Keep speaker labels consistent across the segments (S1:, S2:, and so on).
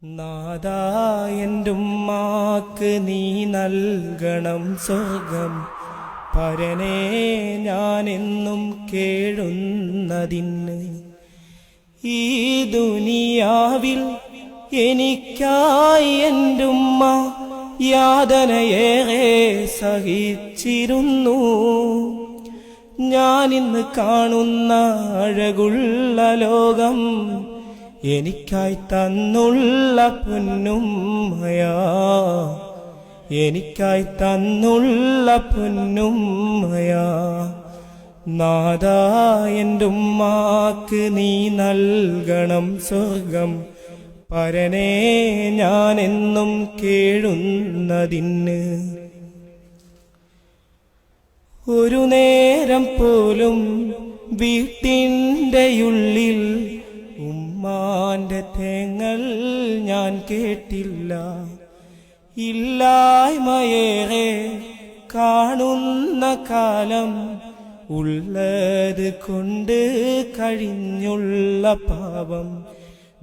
S1: നാദാ എന്റുമ്മാക്ക് നീ നൽകണം സ്വർഗം. പരനേ ഞാനെന്നും കേഴുന്നതിന് ഈ ദുനിയാവിൽ എനിക്കായി എന്റുമ്മ യാതനയേറെ സഹിച്ചിരുന്നു. ഞാനിന്ന് കാണുന്ന അഴകുള്ള ലോകം എനിക്കായി തന്നുള്ള പൊന്നുമ്മയാ, എനിക്കായി തന്നുള്ള പൊന്നുമ്മയാ. നാദാ എന്റുമ്മാക്ക് നീ നൽകണം സ്വർഗം. പരനേ ഞാനെന്നും കേഴുന്നതിന് ഒരു നേരം പോലും വീട്ടിൻ്റെയുള്ളിൽ ഉമ്മാന്റെ തേങ്ങൽ ഞാൻ കേട്ടില്ല. ഇല്ലായ്മയേറെ കാണുന്ന കാലം ഉള്ളത് കൊണ്ട് കഴിഞ്ഞുള്ള പാപം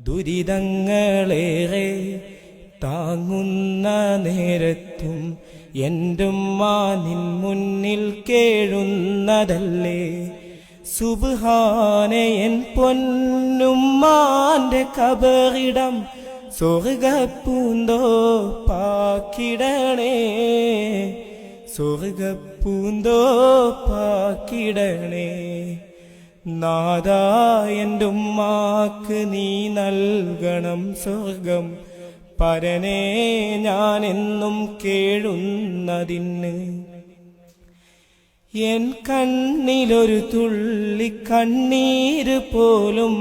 S1: ദുരിതങ്ങളേറെ താങ്ങുന്ന നേരത്തും എന്റുമ്മ നിൻ മുന്നിൽ കേഴുന്നതല്ലേ. സുബ്ഹാനെ എൻ പൊന്നുമ്മാന്റെ കബറിടം സ്വർഗപ്പൂന്തോപ്പാക്കിടണേ, സ്വർഗപ്പൂന്തോപ്പാക്കിടണേ. നാദാ എന്റുമ്മാക്ക് നീ നൽകണം സ്വർഗം. പരനേ ഞാനെന്നും കേഴുന്നതിന് എൻ കണ്ണിലൊരു തുള്ളി കണ്ണീര് പോലും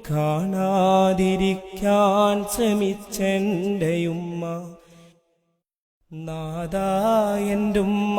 S1: കാണാതിരിക്കാൻ ശ്രമിച്ചെൻ്റെയുമ്മ. നാദാ എന്റുമ്മ